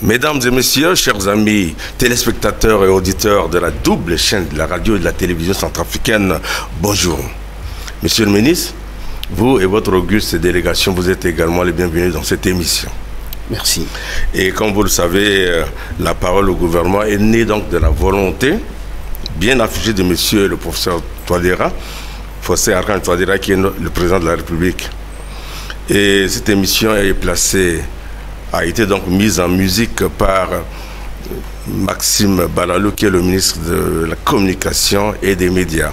Mesdames et messieurs, chers amis téléspectateurs et auditeurs de la double chaîne de la radio et de la télévision centrafricaine, bonjour. Monsieur le ministre, vous et votre auguste délégation, vous êtes également les bienvenus dans cette émission. Merci. Et comme vous le savez, la parole au gouvernement est née donc de la volonté bien affichée de monsieur le professeur Touadéra, Faustin Archange Touadéra, qui est le président de la République. Et cette émission a été donc mise en musique par Maxime Balalou, qui est le ministre de la Communication et des Médias.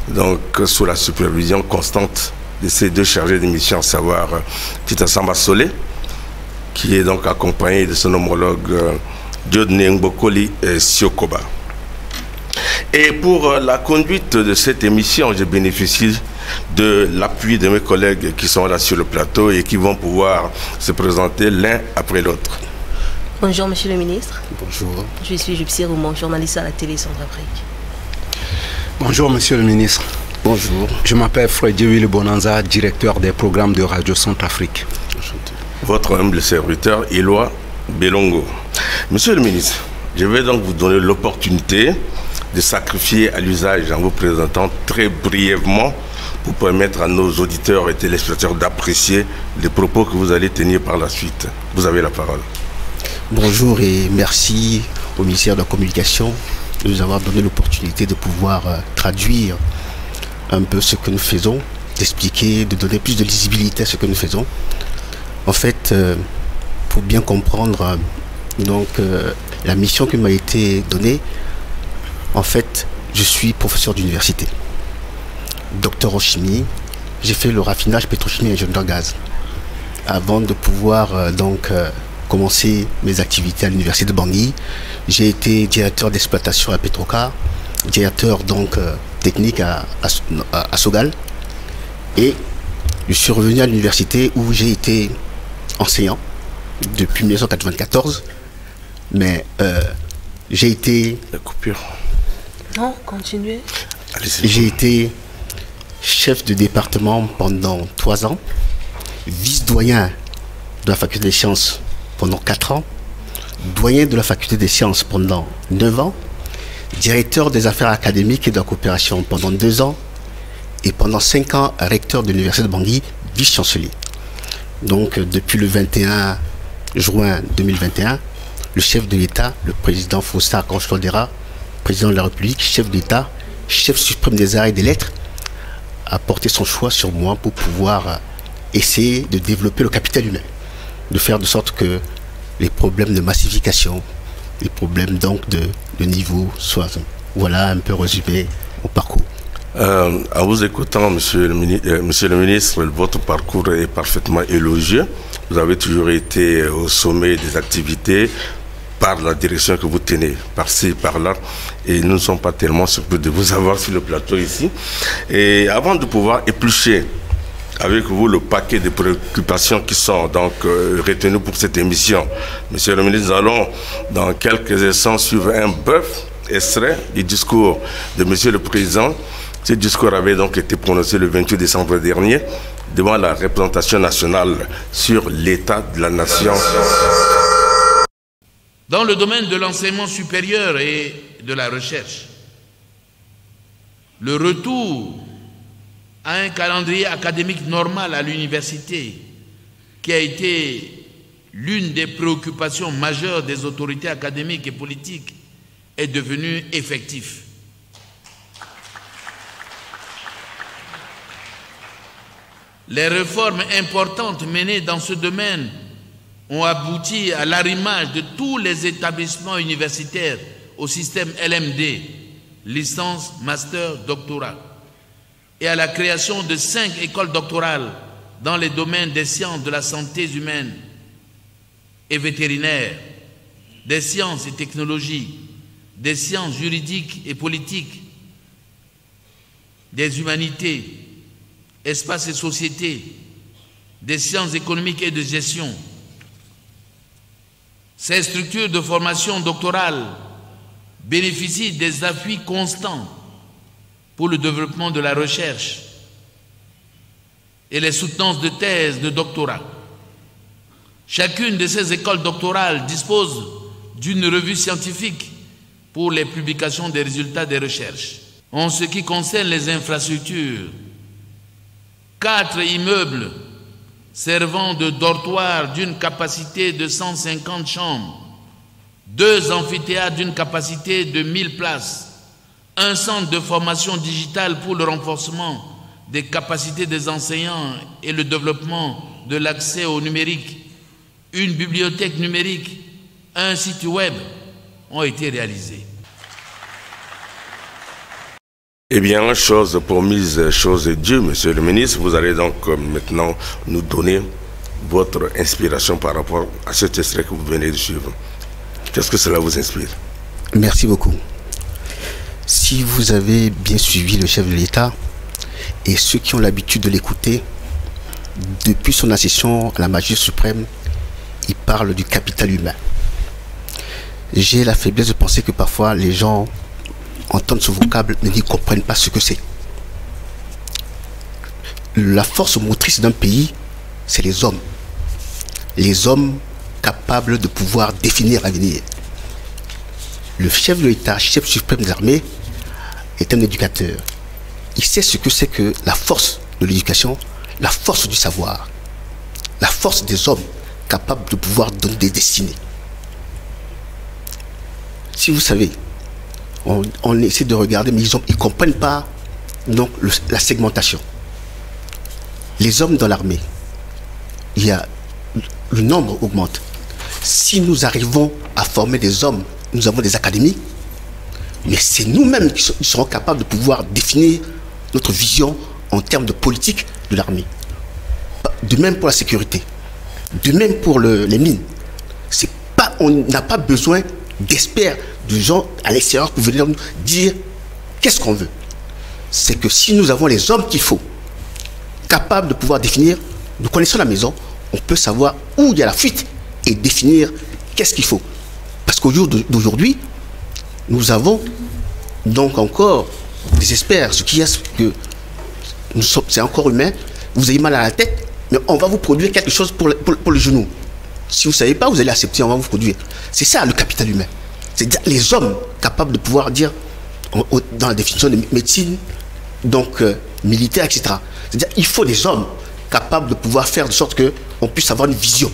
Donc, sous la supervision constante de ces deux chargés d'émission, à savoir Tita Samba Solé, qui est donc accompagné de son homologue Diodne Ngbokoli Siokoba. Et pour la conduite de cette émission, je bénéficie de l'appui de mes collègues qui sont là sur le plateau et qui vont pouvoir se présenter l'un après l'autre. Bonjour Monsieur le Ministre. Bonjour. Je suis Jupsir Oumon, journaliste à la télé Centrafrique. Bonjour Monsieur le Ministre. Bonjour. Je m'appelle Fred Willy Bonanza, directeur des programmes de Radio Centrafrique. Votre humble serviteur, Éloi Belongo. Monsieur le Ministre, je vais donc vous donner l'opportunité de sacrifier à l'usage en vous présentant très brièvement pour permettre à nos auditeurs et téléspectateurs d'apprécier les propos que vous allez tenir par la suite. Vous avez la parole. Bonjour et merci au ministère de la Communication de nous avoir donné l'opportunité de pouvoir traduire un peu ce que nous faisons, d'expliquer, de donner plus de lisibilité à ce que nous faisons. En fait, pour bien comprendre la mission qui m'a été donnée, en fait, je suis professeur d'université, docteur en chimie. J'ai fait le raffinage pétrochimie et ingénieur gaz avant de pouvoir commencer mes activités à l'université de Bangui. J'ai été directeur d'exploitation à Petrocar, directeur technique à Sogal, et je suis revenu à l'université où j'ai été enseignant depuis 1994, mais j'ai été... La coupure. Non, continuez. J'ai été chef de département pendant 3 ans, vice-doyen de la faculté des sciences pendant 4 ans, doyen de la faculté des sciences pendant 9 ans, directeur des affaires académiques et de la coopération pendant 2 ans, et pendant 5 ans, recteur de l'université de Bangui, vice-chancelier. Donc, depuis le 21 juin 2021, le chef de l'État, le président Faustin Archange Touadéra, président de la République, chef d'État, chef suprême des arts et des lettres, a porté son choix sur moi pour pouvoir essayer de développer le capital humain, de faire de sorte que les problèmes de massification, les problèmes de niveau soient, voilà un peu résumé au parcours. En vous écoutant, monsieur le ministre, votre parcours est parfaitement élogieux. Vous avez toujours été au sommet des activités par la direction que vous tenez, par-ci, par-là. Et nous ne sommes pas tellement surpris de vous avoir sur le plateau ici. Et avant de pouvoir éplucher avec vous le paquet de préoccupations qui sont donc retenues pour cette émission, monsieur le ministre, nous allons dans quelques instants suivre un bref extrait du discours de monsieur le président. Ce discours avait donc été prononcé le 28 décembre dernier devant la représentation nationale sur l'état de la nation. Dans le domaine de l'enseignement supérieur et de la recherche, le retour à un calendrier académique normal à l'université, qui a été l'une des préoccupations majeures des autorités académiques et politiques, est devenu effectif. Les réformes importantes menées dans ce domaine ont abouti à l'arrimage de tous les établissements universitaires au système LMD, licence, master, doctorat, et à la création de 5 écoles doctorales dans les domaines des sciences de la santé humaine et vétérinaire, des sciences et technologies, des sciences juridiques et politiques, des humanités, espace et société, des sciences économiques et de gestion. Ces structures de formation doctorale bénéficient des appuis constants pour le développement de la recherche et les soutenances de thèses de doctorat. Chacune de ces écoles doctorales dispose d'une revue scientifique pour les publications des résultats des recherches. En ce qui concerne les infrastructures, 4 immeubles servant de dortoir d'une capacité de 150 chambres, 2 amphithéâtres d'une capacité de 1000 places, un centre de formation digitale pour le renforcement des capacités des enseignants et le développement de l'accès au numérique, une bibliothèque numérique, un site web ont été réalisés. Eh bien, chose promise, chose due, monsieur le ministre, vous allez donc maintenant nous donner votre inspiration par rapport à cet extrait que vous venez de suivre. Qu'est-ce que cela vous inspire? Merci beaucoup. Si vous avez bien suivi le chef de l'État et ceux qui ont l'habitude de l'écouter, depuis son accession à la Majesté suprême, il parle du capital humain. J'ai la faiblesse de penser que parfois les gens entendent ce vocable mais ne comprennent pas ce que c'est. La force motrice d'un pays, c'est les hommes. Les hommes capables de pouvoir définir l'avenir. Le chef de l'État, chef suprême des armées, est un éducateur. Il sait ce que c'est que la force de l'éducation, la force du savoir, la force des hommes capables de pouvoir donner des destinées. Si vous savez, on essaie de regarder, mais ils ne comprennent pas donc, la segmentation. Les hommes dans l'armée, le nombre augmente. Si nous arrivons à former des hommes, nous avons des académies, mais c'est nous-mêmes qui serons capables de pouvoir définir notre vision en termes de politique de l'armée. De même pour la sécurité, de même pour les mines. On n'a pas besoin d'experts, de gens à l'extérieur pour venir nous dire qu'est-ce qu'on veut. C'est que si nous avons les hommes qu'il faut, capables de pouvoir définir, nous connaissons la maison, on peut savoir où il y a la fuite et définir qu'est-ce qu'il faut. Parce qu'au jour d'aujourd'hui, nous avons donc encore des experts, ce qui est que c'est encore humain, vous avez mal à la tête, mais on va vous produire quelque chose pour le genou. Si vous ne savez pas, vous allez accepter, on va vous produire. C'est ça le capital humain. C'est-à-dire les hommes capables de pouvoir dire, dans la définition de médecine, donc militaire, etc. C'est-à-dire il faut des hommes capables de pouvoir faire de sorte qu'on puisse avoir une vision.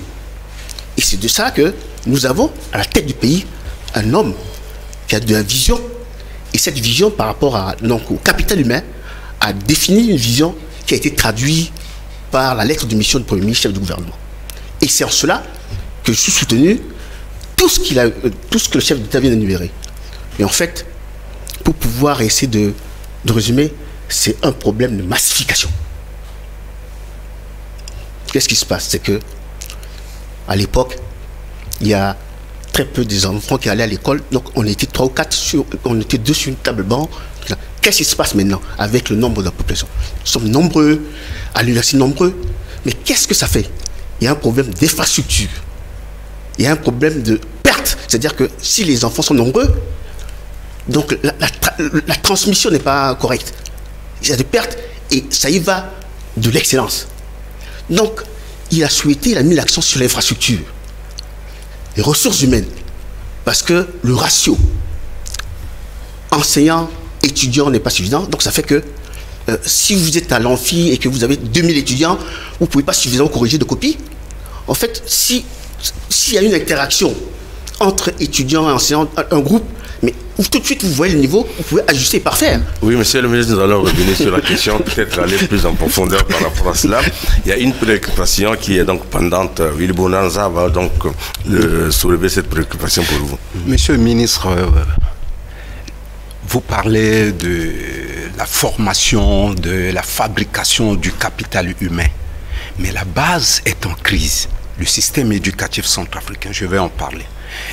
Et c'est de ça que nous avons à la tête du pays un homme qui a de la vision. Et cette vision par rapport donc, au capital humain a défini une vision qui a été traduite par la lettre de mission du Premier ministre, chef du gouvernement. Et c'est en cela que je suis soutenu tout ce que le chef d'État vient d'énumérer. Mais en fait, pour pouvoir essayer de résumer, c'est un problème de massification. Qu'est-ce qui se passe? C'est que à l'époque, il y a très peu des enfants qui allaient à l'école, donc on était 3 ou 4, on était 2 sur une table banc. Qu'est-ce qui se passe maintenant avec le nombre de la population? Nous sommes nombreux, à l'université nombreux, mais qu'est-ce que ça fait? Il y a un problème d'infrastructure, il y a un problème de perte, c'est-à-dire que si les enfants sont nombreux, donc la transmission n'est pas correcte. Il y a des pertes et ça y va de l'excellence. Donc, il a souhaité, il a mis l'accent sur l'infrastructure, les ressources humaines, parce que le ratio enseignant-étudiant n'est pas suffisant. Donc, ça fait que si vous êtes à l'amphi et que vous avez 2000 étudiants, vous ne pouvez pas suffisamment corriger de copies. En fait, s'il y a une interaction entre étudiants et enseignants, un groupe, mais tout de suite vous voyez le niveau, vous pouvez ajuster et parfaire. Oui, monsieur le ministre, nous allons revenir sur la question, peut-être aller plus en profondeur par rapport à cela. Il y a une préoccupation qui est donc pendante. Willy Bonanza va donc soulever cette préoccupation pour vous. Monsieur le ministre, vous parlez de la formation, de la fabrication du capital humain. Mais la base est en crise. Le système éducatif centrafricain, je vais en parler.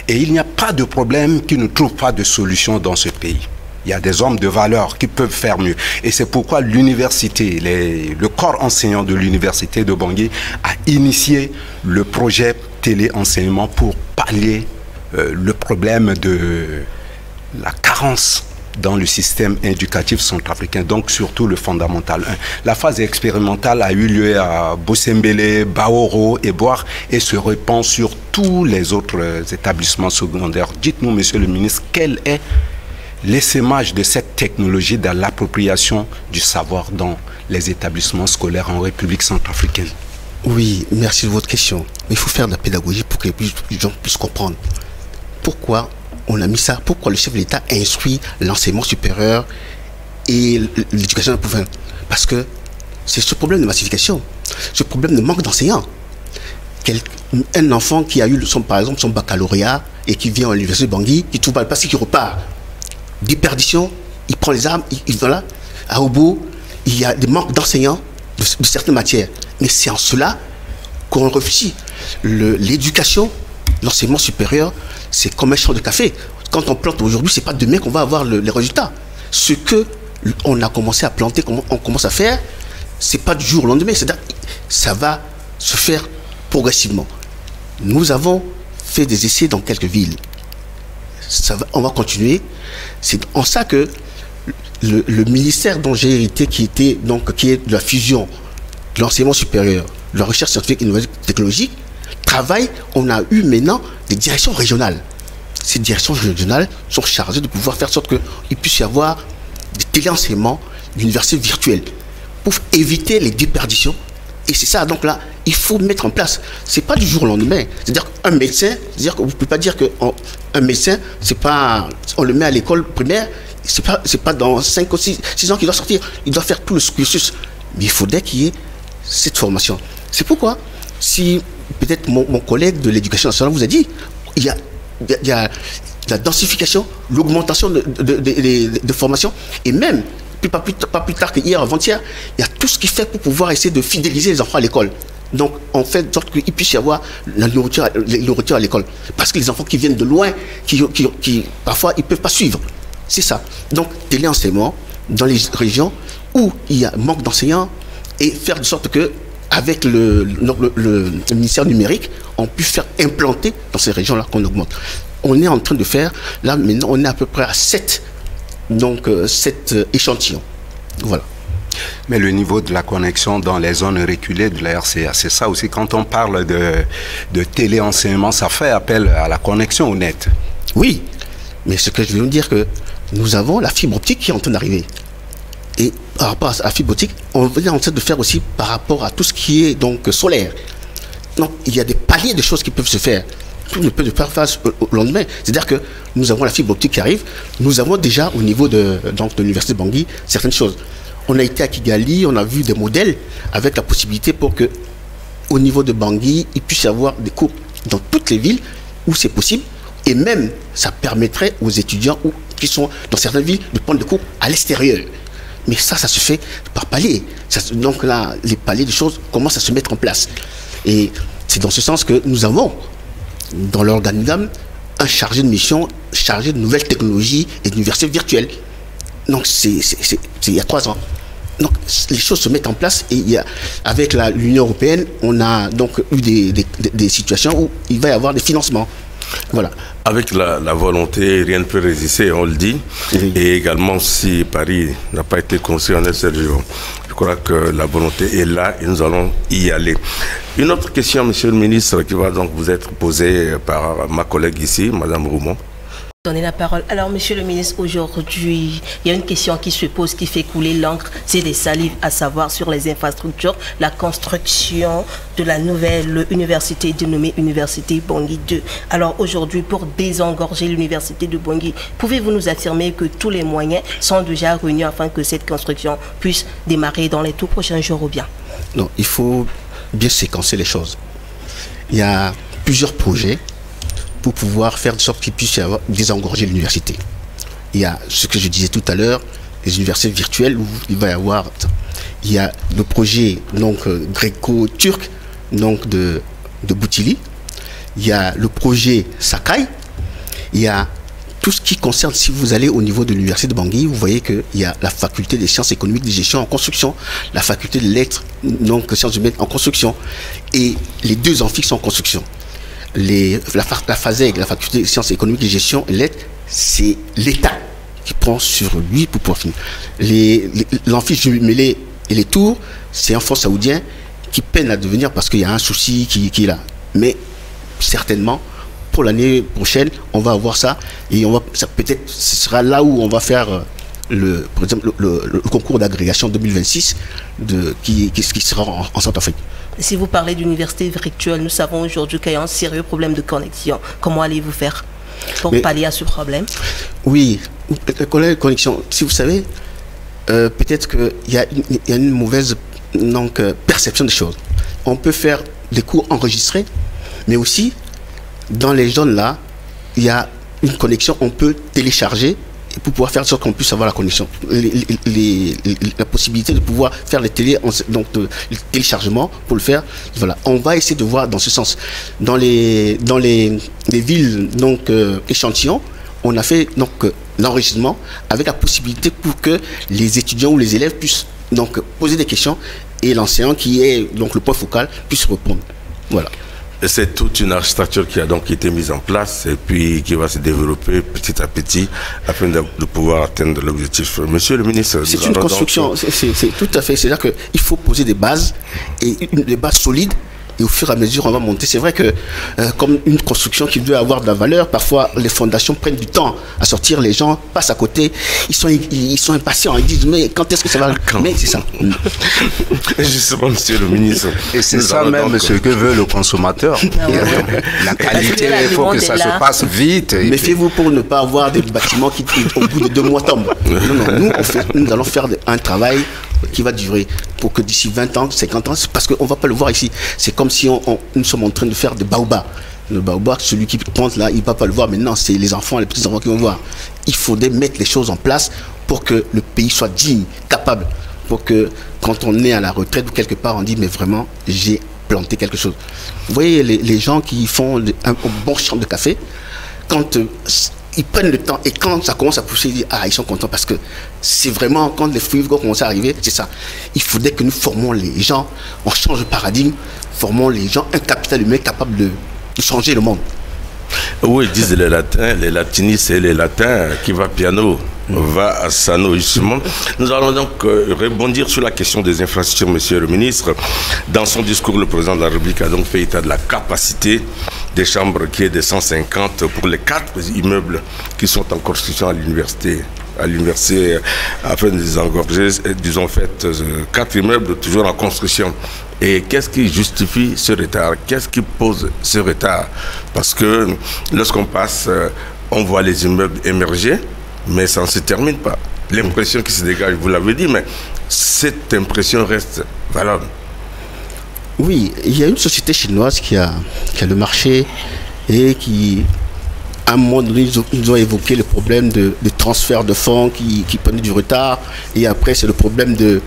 Et il n'y a pas de problème qui ne trouve pas de solution dans ce pays. Il y a des hommes de valeur qui peuvent faire mieux. Et c'est pourquoi l'université, le corps enseignant de l'université de Bangui a initié le projet téléenseignement pour pallier le problème de la carence dans le système éducatif centrafricain, donc surtout le fondamental 1. La phase expérimentale a eu lieu à Bosembele, Baoro et Boire et se répand sur tous les autres établissements secondaires. Dites-nous, monsieur le ministre, quel est l'essaimage de cette technologie dans l'appropriation du savoir dans les établissements scolaires en République centrafricaine? Oui, merci de votre question. Il faut faire de la pédagogie pour que les gens puissent comprendre pourquoi on a mis ça, pourquoi le chef de l'État instruit l'enseignement supérieur et l'éducation de la province. Parce que c'est ce problème de massification, ce problème de manque d'enseignants. Un enfant qui a eu, par exemple, son baccalauréat et qui vient à l'université de Bangui, qui trouve pas le passé, qui repart. Déperdition, il prend les armes, il va là. À Obo, il y a des manques d'enseignants de certaines matières. Mais c'est en cela qu'on réfléchit. L'éducation, l'enseignement supérieur, c'est comme un champ de café. Quand on plante aujourd'hui, c'est pas demain qu'on va avoir les résultats. Ce que on a commencé à planter, on commence à faire, c'est pas du jour au lendemain. C'est-à-dire, ça va se faire progressivement. Nous avons fait des essais dans quelques villes. On va continuer. C'est en ça que le ministère dont j'ai hérité, qui est de la fusion de l'enseignement supérieur, de la recherche scientifique et technologique, travaille. On a eu maintenant des directions régionales. Ces directions régionales sont chargées de pouvoir faire en sorte qu'il puisse y avoir des téléenseignements, d'universités virtuelles, pour éviter les déperditions. Et c'est ça, donc là, il faut mettre en place. C'est pas du jour au lendemain. C'est-à-dire qu'un médecin, c'est-à-dire que vous ne pouvez pas dire qu'un médecin, c'est pas, on le met à l'école primaire, c'est pas dans 5 ou 6 ans qu'il doit sortir. Il doit faire tout le cursus. Mais il faudrait qu'il y ait cette formation. C'est pourquoi, si peut-être mon collègue de l'éducation nationale vous a dit, il y a la densification, l'augmentation de formation, et même, pas plus tard qu'hier, avant-hier, il y a tout ce qui fait pour pouvoir essayer de fidéliser les enfants à l'école. Donc, on fait de sorte qu'il puisse y avoir la nourriture à l'école. Parce que les enfants qui viennent de loin, qui parfois, ils ne peuvent pas suivre. C'est ça. Donc, téléenseignement dans les régions où il y a manque d'enseignants, et faire de sorte que, avec le ministère numérique, on puisse faire implanter dans ces régions-là qu'on augmente. On est en train de faire, là maintenant, on est à peu près à 7 échantillons. Voilà. Mais le niveau de la connexion dans les zones reculées de la RCA, c'est ça aussi. Quand on parle de téléenseignement, ça fait appel à la connexion au net. Oui, mais ce que je veux vous dire, que nous avons la fibre optique qui est en train d'arriver. Et par rapport à la fibre optique, on est en train de faire aussi par rapport à tout ce qui est donc solaire. Donc il y a des paliers de choses qui peuvent se faire. Tout ne peut se faire face au lendemain. C'est-à-dire que nous avons la fibre optique qui arrive. Nous avons déjà au niveau de l'université de Bangui certaines choses. On a été à Kigali, on a vu des modèles avec la possibilité pour que au niveau de Bangui, il puisse y avoir des cours dans toutes les villes où c'est possible. Et même, ça permettrait aux étudiants qui sont dans certaines villes de prendre des cours à l'extérieur. Mais ça se fait par palier. Donc là, les paliers de choses commencent à se mettre en place. Et c'est dans ce sens que nous avons, dans l'organigramme, un chargé de mission, chargé de nouvelles technologies et d'universités virtuelles. Donc c'est il y a 3 ans. Donc les choses se mettent en place, et avec l'Union européenne, on a donc eu des situations où il va y avoir des financements. Voilà. Avec la volonté, rien ne peut résister, on le dit. Oui. Et également, si Paris n'a pas été construit en un seul jour, je crois que la volonté est là et nous allons y aller. Une autre question, monsieur le ministre, qui va donc vous être posée par ma collègue ici, madame Roumont. Donner la parole. Alors, monsieur le ministre, aujourd'hui, il y a une question qui se pose, qui fait couler l'encre, c'est des salives, à savoir sur les infrastructures, la construction de la nouvelle université dénommée Université Bangui 2. Alors, aujourd'hui, pour désengorger l'université de Bangui, pouvez-vous nous affirmer que tous les moyens sont déjà réunis afin que cette construction puisse démarrer dans les tout prochains jours ou bien? Non, il faut bien séquencer les choses. Il y a plusieurs projets pour pouvoir faire de sorte qu'il puisse y avoir désengorger l'université. Il y a ce que je disais tout à l'heure, les universités virtuelles où il va y avoir. Il y a le projet donc gréco-turc donc de Boutili. Il y a le projet Sakai. Il y a tout ce qui concerne, si vous allez au niveau de l'université de Bangui, vous voyez qu'il y a la faculté des sciences économiques de gestion en construction, la faculté de lettres, donc sciences humaines en construction, et les 2 amphis sont en construction. La FASEG, la faculté des sciences économiques de gestion et lettres, c'est l'État qui prend sur lui pour pouvoir finir. L'amphi jumelé et les tours, c'est un fonds saoudien qui peine à devenir parce qu'il y a un souci qui est là. Mais certainement, pour l'année prochaine, on va avoir ça et peut-être ce sera là où on va faire par exemple, le concours d'agrégation 2026 qui sera en Centrafrique. Si vous parlez d'université virtuelle, nous savons aujourd'hui qu'il y a un sérieux problème de connexion. Comment allez-vous faire pour pallier à ce problème? Oui, le problème de connexion, si vous savez, peut-être qu'il y a une mauvaise perception des choses. On peut faire des cours enregistrés, mais aussi, dans les zones là, il y a une connexion, on peut télécharger pour pouvoir faire en sorte qu'on puisse avoir la connexion. La possibilité de pouvoir faire le téléchargement pour le faire. Voilà. On va essayer de voir dans ce sens. Dans les villes échantillons, on a fait l'enregistrement avec la possibilité pour que les étudiants ou les élèves puissent poser des questions et l'enseignant qui est le point focal puisse répondre. Voilà. C'est toute une architecture qui a donc été mise en place et puis qui va se développer petit à petit afin de pouvoir atteindre l'objectif. Monsieur le ministre, c'est une construction, c'est tout à fait. C'est-à-dire qu'il faut poser des bases et des bases solides. Et au fur et à mesure, on va monter. C'est vrai que, comme une construction qui doit avoir de la valeur, parfois les fondations prennent du temps à sortir. Les gens passent à côté. Ils sont impatients. Ils disent, mais quand est-ce que ça va? Mais c'est ça. Justement, monsieur le ministre. Et c'est ça même ce que veut le consommateur. La qualité, il faut que ça se passe vite. Méfiez-vous pour ne pas avoir des bâtiments qui, au bout de 2 mois, tombent. Non, nous allons faire un travail qui va durer pour que d'ici 20 ans, 50 ans, c'est parce qu'on ne va pas le voir ici. C'est comme si nous sommes en train de faire des baobabs. Le baobab, celui qui pointe là, il ne va pas le voir maintenant, c'est les enfants, les petits-enfants qui vont voir. Il faudrait mettre les choses en place pour que le pays soit digne, capable, pour que quand on est à la retraite ou quelque part, on dit mais vraiment, j'ai planté quelque chose. Vous voyez les gens qui font un bon champ de café, quand ils prennent le temps et quand ça commence à pousser, ils disent ils sont contents parce que c'est vraiment quand les fruits vont commencer à arriver, c'est ça. Il faudrait que nous formons les gens, on change de paradigme, formons les gens, un capital humain capable de changer le monde. Oui, disent les latins, les latinistes et les latins, qui va piano, va à sano, justement. Nous allons donc rebondir sur la question des infrastructures, monsieur le ministre. Dans son discours, le président de la République a donc fait état de la capacité des chambres qui est de 150 pour les 4 immeubles qui sont en construction à l'université afin de les engorger. Ils ont fait 4 immeubles toujours en construction. Et qu'est-ce qui justifie ce retard? Qu'est-ce qui pose ce retard? Parce que lorsqu'on passe, on voit les immeubles émerger, mais ça ne se termine pas. L'impression qui se dégage, vous l'avez dit, mais cette impression reste valable. Oui, il y a une société chinoise qui a le marché et qui, à un moment donné, ils ont évoqué le problème de transfert de fonds qui prenait du retard. Et après, c'est le problème de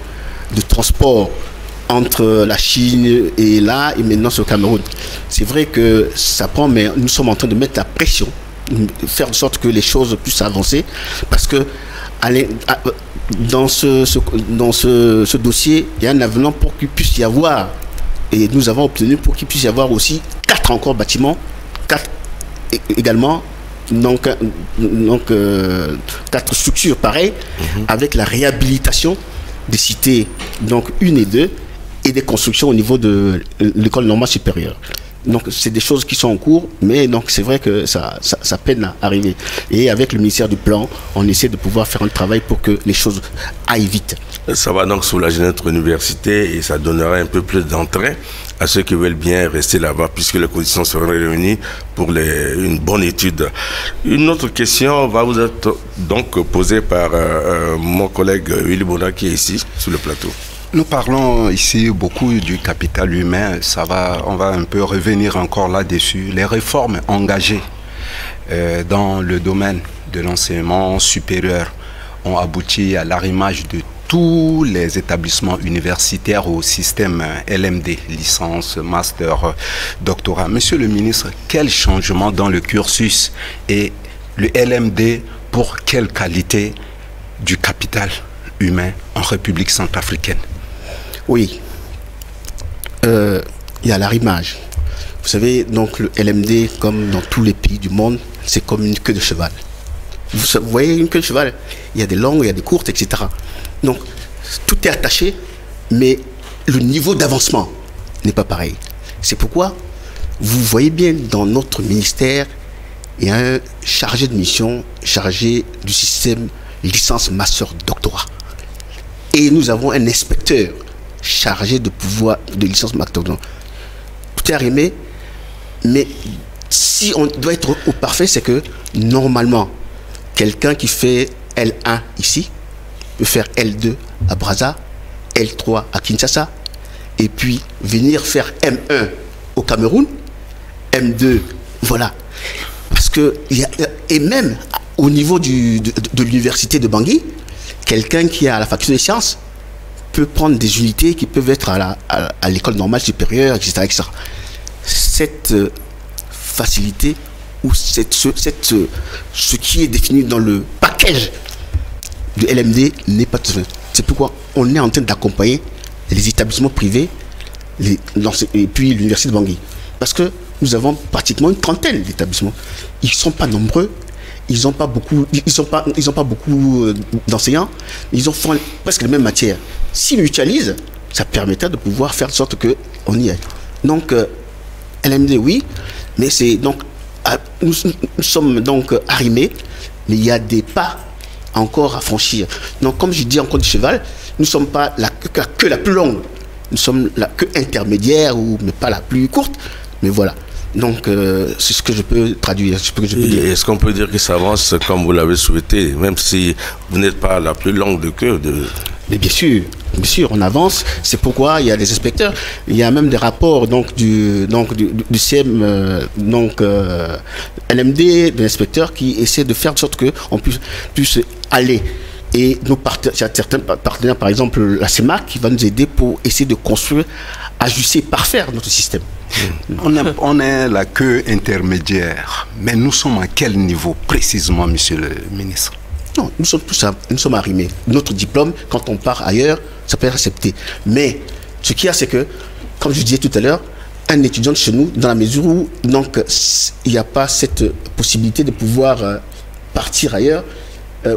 transport entre la Chine et là, et maintenant sur le Cameroun. C'est vrai que ça prend, mais nous sommes en train de mettre la pression, faire de sorte que les choses puissent avancer, parce que dans ce dossier, il y a un avenant pour qu'il puisse y avoir, et nous avons obtenu pour qu'il puisse y avoir aussi 4 encore bâtiments, 4 également, donc 4 structures pareilles, avec la réhabilitation des cités, donc 1 et 2, et des constructions au niveau de l'école normale supérieure. Donc c'est des choses qui sont en cours, mais donc c'est vrai que ça peine à arriver. Et avec le ministère du Plan, on essaie de pouvoir faire un travail pour que les choses aillent vite. Ça va donc soulager notre université et ça donnera un peu plus d'entrain à ceux qui veulent bien rester là-bas, puisque les conditions seront réunies pour une bonne étude. Une autre question va vous être donc posée par mon collègue Willy Bona qui est ici sur le plateau. Nous parlons ici beaucoup du capital humain, on va un peu revenir encore là-dessus. Les réformes engagées dans le domaine de l'enseignement supérieur ont abouti à l'arrimage de tous les établissements universitaires au système LMD, licence, master, doctorat. Monsieur le ministre, quel changement dans le cursus et le LMD pour quelle qualité du capital humain en République centrafricaine? Oui, il y a l'arrimage. Vous savez, donc le LMD, comme dans tous les pays du monde, c'est comme une queue de cheval. Vous voyez une queue de cheval, il y a des longues, il y a des courtes, etc. Donc, tout est attaché, mais le niveau d'avancement n'est pas pareil. C'est pourquoi vous voyez bien dans notre ministère, il y a un chargé de mission, chargé du système licence, master, doctorat. Et nous avons un inspecteur chargé de pouvoir de licence, master, doctorat. Tout est arrimé, mais si on doit être au parfait, c'est que normalement, quelqu'un qui fait L1 ici peut faire L2 à Brazza, L3 à Kinshasa, et puis venir faire M1 au Cameroun, M2, voilà. Parce que, et même au niveau de l'université de Bangui, quelqu'un qui a la faculté des sciences peut prendre des unités qui peuvent être à l'école normale supérieure, etc., etc. Cette facilité ou ce qui est défini dans le package de LMD n'est pas tout. C'est pourquoi on est en train d'accompagner les établissements privés et puis l'université de Bangui. Parce que nous avons pratiquement une trentaine d'établissements. Ils ne sont pas nombreux, ils n'ont pas beaucoup, d'enseignants, ils ont presque les mêmes matières. S'ils mutualisent, ça permettra de pouvoir faire de sorte qu'on y aille. Donc, LMD, oui, mais c'est donc, nous sommes donc arrimés, mais il y a des pas encore à franchir. Donc, comme je dis en Côte du Cheval, nous ne sommes pas la queue la plus longue, nous sommes la queue intermédiaire, mais pas la plus courte, mais voilà. Donc, c'est ce que je peux traduire. Est-ce qu'on peut dire que ça avance comme vous l'avez souhaité, même si vous n'êtes pas la plus longue de queue Mais bien sûr, on avance. C'est pourquoi il y a des inspecteurs. Il y a même des rapports du CM, LMD, des inspecteurs qui essaient de faire de sorte qu'on puisse aller. Et il y a certains partenaires, par exemple la CEMAC, qui va nous aider pour essayer de construire, ajuster, parfaire notre système. On est la queue intermédiaire, mais nous sommes à quel niveau précisément, monsieur le ministre? Non, nous sommes arrimés. Notre diplôme, quand on part ailleurs, ça peut être accepté. Mais ce qu'il y a, c'est que, comme je disais tout à l'heure, un étudiant de chez nous, dans la mesure où donc, il n'y a pas cette possibilité de pouvoir partir ailleurs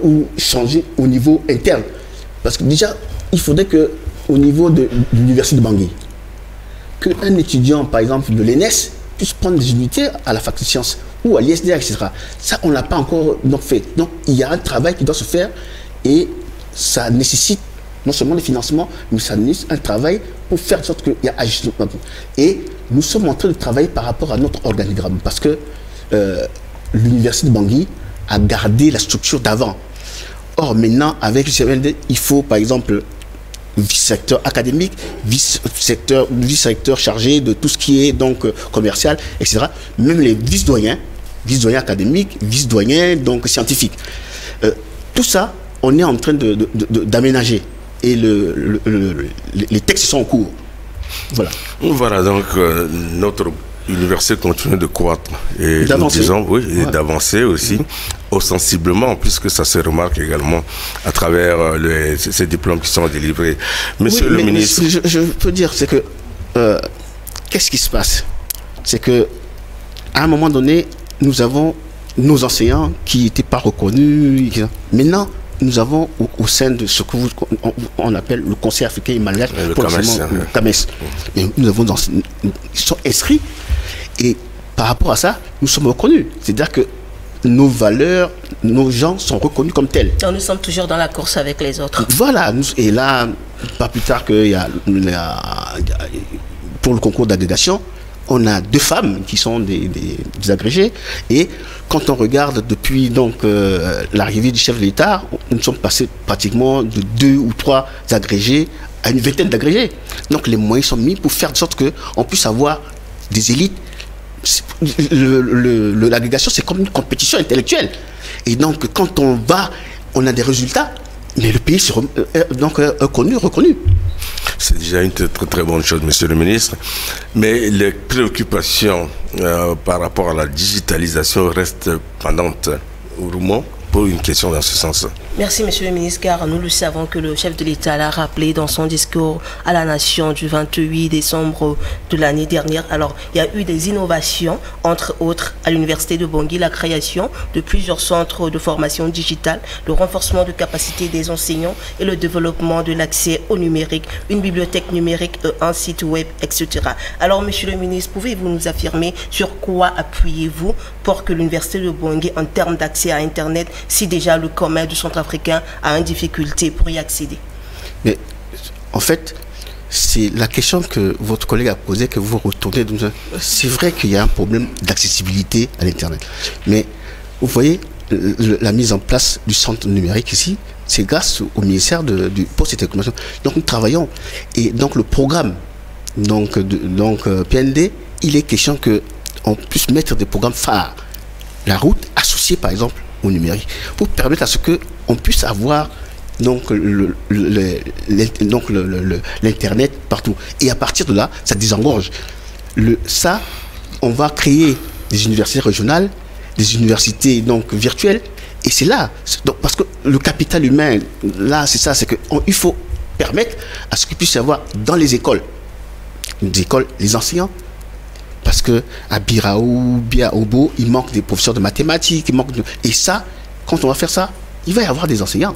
ou changer au niveau interne. Parce que déjà, il faudrait qu'au niveau de l'université de Bangui, qu'un étudiant, par exemple, de l'ENS, puisse prendre des unités à la faculté de sciences ou à l'ISDA, etc. Ça, on ne l'a pas encore fait. Donc, il y a un travail qui doit se faire et ça nécessite non seulement le financement, mais ça nécessite un travail pour faire en sorte qu'il y a ajustement. Et nous sommes en train de travailler par rapport à notre organigramme parce que l'université de Bangui a gardé la structure d'avant. Or, maintenant, avec le CMLD, il faut, par exemple, vice-secteur académique, vice-secteur chargé de tout ce qui est donc commercial, etc. Même les vice-doyens académiques, vice-doyens donc scientifiques. Tout ça, on est en train d'aménager et les textes sont en cours. Voilà. Voilà, donc notre université continue de croître et nous disons, oui, et d'avancer aussi ostensiblement, puisque ça se remarque également à travers ces diplômes qui sont délivrés. Monsieur le ministre, je peux dire, c'est que qu'est-ce qui se passe? C'est que à un moment donné, nous avons nos enseignants qui n'étaient pas reconnus. Maintenant, nous avons au sein de ce qu'on appelle le Conseil africain et malgache pour l'enseignement, le CAMES. Nous avons ils sont inscrits et par rapport à ça, nous sommes reconnus. C'est-à-dire que nos valeurs, nos gens sont reconnus comme tels. Donc nous sommes toujours dans la course avec les autres. Voilà, et là, pas plus tard qu'il y a pour le concours d'agrégation, on a 2 femmes qui sont des agrégées. Et quand on regarde depuis donc l'arrivée du chef de l'État, nous sommes passés pratiquement de 2 ou 3 agrégés à une vingtaine d'agrégés. Donc les moyens sont mis pour faire de sorte qu'on puisse avoir des élites. L'agrégation, c'est comme une compétition intellectuelle. Et donc quand on a des résultats, mais le pays sera donc reconnu. C'est déjà une très, très bonne chose, monsieur le ministre. Mais les préoccupations par rapport à la digitalisation restent pendantes au Roumo. pour une question dans ce sens. Merci, Monsieur le ministre, car nous le savons que le chef de l'État l'a rappelé dans son discours à la Nation du 28 décembre de l'année dernière. Alors, il y a eu des innovations, entre autres, à l'Université de Bangui, la création de plusieurs centres de formation digitale, le renforcement de capacités des enseignants et le développement de l'accès au numérique, une bibliothèque numérique, un site web, etc. Alors, Monsieur le ministre, pouvez-vous nous affirmer sur quoi appuyez-vous pour que l'Université de Bangui, en termes d'accès à Internet, si déjà le commun du Centrafricain a une difficulté pour y accéder? Mais en fait, c'est la question que votre collègue a posée, que vous retournez. C'est vrai qu'il y a un problème d'accessibilité à l'Internet. Mais vous voyez, la mise en place du centre numérique ici, c'est grâce au ministère du Poste et Télécommunications. Donc nous travaillons. Et donc le programme PND, il est question qu'on puisse mettre des programmes phares. La route associée par exemple au numérique, pour permettre à ce qu'on puisse avoir l'Internet partout. Et à partir de là, ça désengorge. On va créer des universités régionales, des universités virtuelles, et c'est là, parce que le capital humain, là, c'est ça, c'est qu'il faut permettre à ce qu'il puisse y avoir dans les écoles, les enseignants. Parce que à Biraou, à Obo, il manque des professeurs de mathématiques, et ça, quand on va faire ça, il va y avoir des enseignants.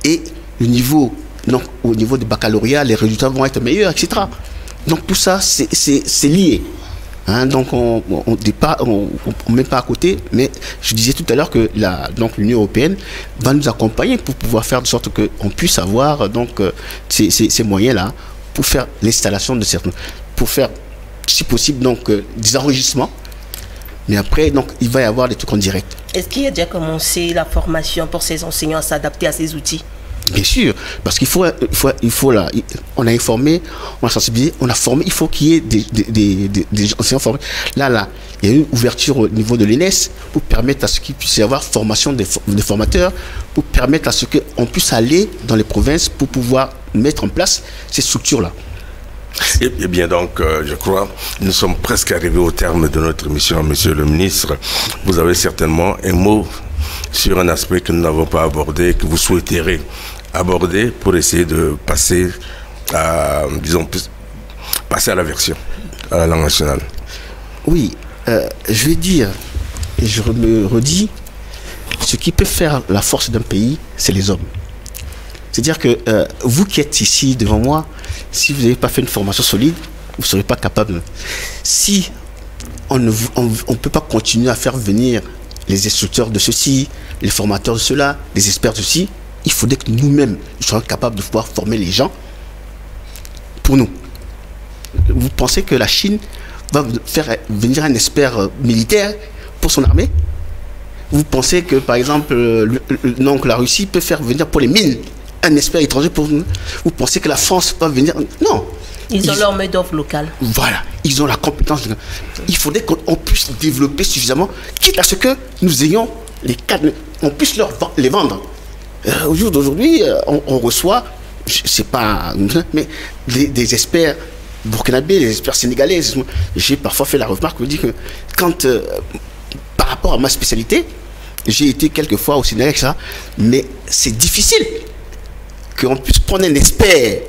Et au niveau du baccalauréat, les résultats vont être meilleurs, etc. Donc tout ça, c'est lié. Hein, donc on ne met pas à côté, mais je disais tout à l'heure que l'Union européenne va nous accompagner pour pouvoir faire de sorte qu'on puisse avoir ces moyens-là pour faire l'installation de certains, pour faire si possible des enregistrements, mais après il va y avoir des trucs en direct. Est-ce qu'il a déjà commencé la formation pour ces enseignants à s'adapter à ces outils? Bien sûr, parce qu'il faut là, on a informé, on a sensibilisé, on a formé, il faut qu'il y ait des enseignants formés. Là, il y a une ouverture au niveau de l'ENS pour permettre à ce qu'il puisse y avoir formation des formateurs, pour permettre à ce qu'on puisse aller dans les provinces pour pouvoir mettre en place ces structures-là. Eh bien donc, je crois, nous sommes presque arrivés au terme de notre émission, Monsieur le ministre. Vous avez certainement un mot sur un aspect que nous n'avons pas abordé, que vous souhaiterez aborder pour essayer de passer à, passer à la version, à la langue nationale. Oui, je vais dire, et je me redis, ce qui peut faire la force d'un pays, c'est les hommes. C'est-à-dire que vous qui êtes ici devant moi, si vous n'avez pas fait une formation solide, vous ne serez pas capable. Si on ne peut pas continuer à faire venir les instructeurs de ceci, les formateurs de cela, les experts de ceci, il faudrait que nous-mêmes soyons capables de pouvoir former les gens pour nous. Vous pensez que la Chine va faire venir un expert militaire pour son armée? Vous pensez que, par exemple, la Russie peut faire venir pour les mines un expert étranger pour nous? Vous pensez que la France va venir? Non. Ils ont leur main-d'œuvre locale. Voilà, ils ont la compétence. Il faudrait qu'on puisse développer suffisamment, quitte à ce que nous ayons les cadres, on puisse les vendre. Au jour d'aujourd'hui, on reçoit, c'est pas, mais des experts burkinabés, des experts sénégalais. J'ai parfois fait la remarque, je me dis que quand, par rapport à ma spécialité, j'ai été quelques fois au Sénégal, etc., mais c'est difficile qu'on puisse prendre un expert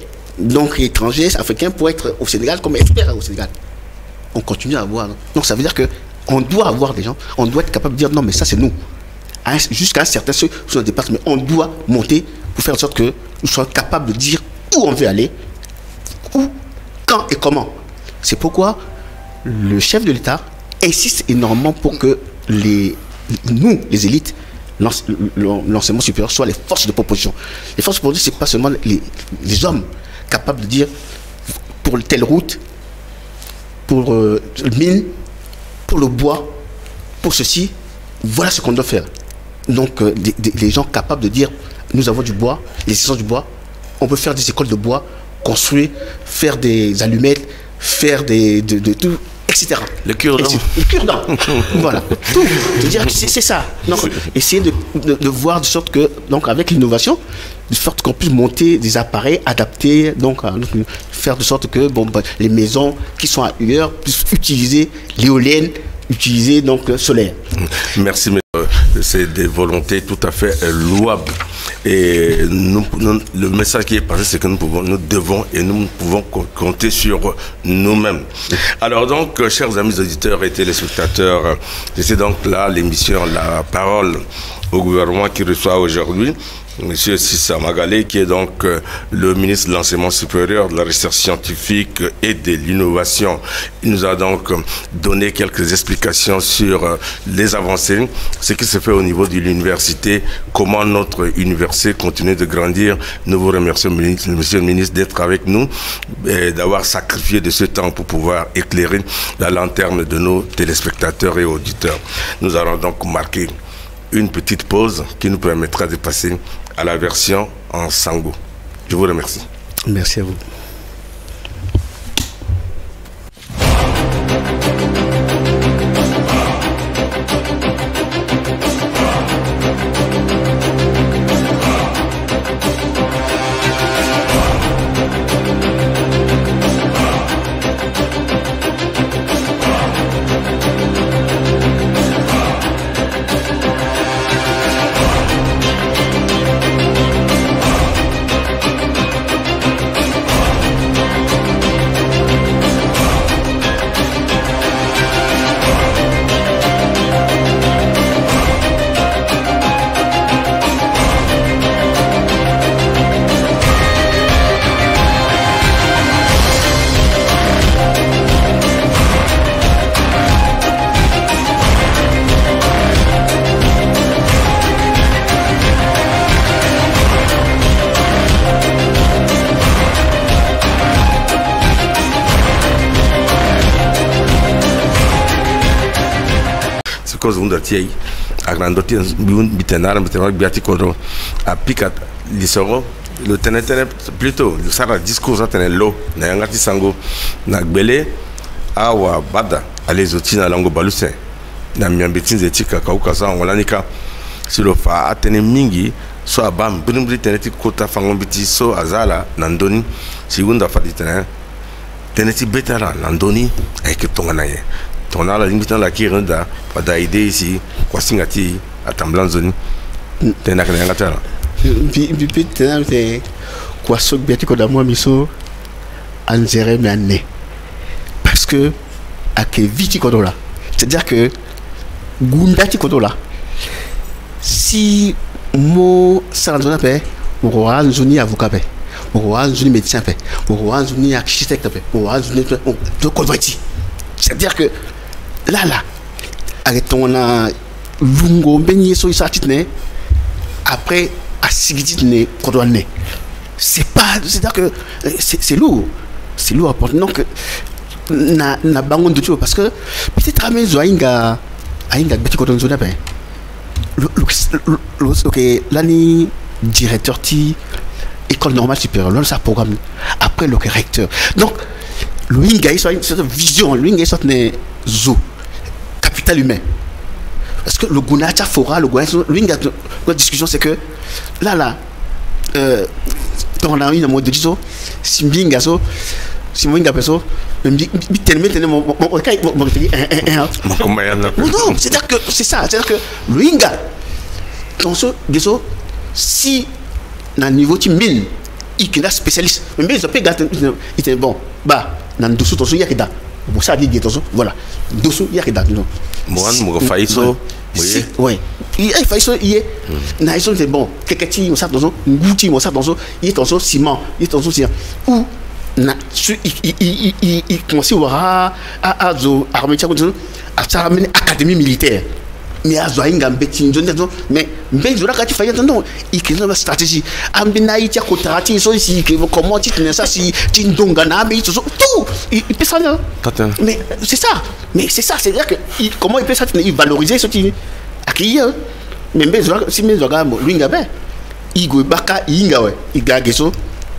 étranger, africain, pour être au Sénégal comme expert au Sénégal. On continue à avoir. Donc ça veut dire qu'on doit avoir des gens, on doit être capable de dire non, mais ça c'est nous. Jusqu'à un certain sur le département, on doit monter pour faire en sorte que nous soyons capables de dire où on veut aller, où, quand et comment. C'est pourquoi le chef de l'État insiste énormément pour que nous, les élites, l'enseignement supérieur, soient les forces de proposition. Les forces de proposition, ce n'est pas seulement les hommes capables de dire pour telle route, pour le mine, pour le bois, pour ceci, voilà ce qu'on doit faire. Donc, les gens capables de dire nous avons du bois, les essences du bois, on peut faire des écoles de bois, construire, faire des allumettes, faire de tout, etc. Le cure-dent. Le cure-dent. Voilà. Tout. C'est-à-dire que c'est ça. Donc, essayer de voir de sorte que, avec l'innovation, de sorte qu'on puisse monter des appareils adaptés, faire de sorte que les maisons qui sont ailleurs puissent utiliser l'éolienne, utiliser solaire. Merci, mais c'est des volontés tout à fait louables. Et le message qui est passé, c'est que nous devons et nous pouvons compter sur nous-mêmes. Alors donc, chers amis auditeurs et téléspectateurs, c'est donc là l'émission La Parole au gouvernement qui reçoit aujourd'hui Monsieur Sissa Magalé, qui est donc le ministre de l'Enseignement supérieur, de la recherche scientifique et de l'innovation. Il nous a donc donné quelques explications sur les avancées, ce qui se fait au niveau de l'université, comment notre université continue de grandir. Nous vous remercions, Monsieur le ministre, d'être avec nous et d'avoir sacrifié de ce temps pour pouvoir éclairer la lanterne de nos téléspectateurs et auditeurs. Nous allons donc marquer une petite pause qui nous permettra de passer à la version en sango. Je vous remercie. Merci à vous. Tiei agrandoti bitenara biati kodo apika lisoro le tenetene plutôt le sara discours atene lo na yangati sango na gbele awa bada alezo na lango baluse na miambeti zetika kauka sa ngolanika silo fa atene mingi so abam brimbri teneti kota fangombiti so azala nandoni sigunda faditene teneti betara nandoni avec tonganaye. On a la limite dans la Kirenda, pas d'idée ici, quoi singati, à Tamblanzoni, t'es n'a qu'un gâteau. Puis, t'es quoi, ce biatico d'amour, miso, anzere, mais année. Parce que, à que viti kodola, c'est-à-dire que, gundati kodola, si mo saranzona paix, mon roi, zoni avocat paix, mon roi, zoni médecin paix, mon roi, zoni architecte paix, mon roi, zoni de converti. C'est-à-dire que, là, arrêtons la lungo, beignet sur les après, à sigitine, cordonné. C'est pas, c'est-à-dire que c'est lourd. C'est lourd à porter. Donc, na bangon de tout parce que peut-être à mes oinga petit cordon zone après. Ok, l'année directeur ti école normale supérieure, là ça programme après le recteur. Donc, l'oinga il soit une vision, l'oinga il soit une zo capital humain. Parce que le Gounacha fora, le Gounacha, la discussion c'est que là, on a une mode de disons, si Mbinga so, si Mbinga peso, me dit tellement mon non, c'est-à-dire que c'est ça, c'est-à-dire que l'Inga, dans ce disons, si dans le niveau timide, il est spécialiste, mais il peut gâter, il est bon, bah, dans le dessous, il y a que pour ça dit voilà dessous il y a que non moi faïso oui il faïso il est na ils c'est bon quelqu'un qui on ça dans ngouti on ça dans il est dans ciment il est dans ciment ou na il commence à zo armée à ça amener académie militaire mais à zoinga mbeti mais mbezura kati faïa non il crée une stratégie ambina itia kotarati so si comment tu tenais ça si tindonga na mais tout il peut ça mais c'est ça c'est-à-dire que comment il peut ça il valoriser ce qui accueillir mais mbezura si mbezura luinga ben il go baka inga ouais il gagne so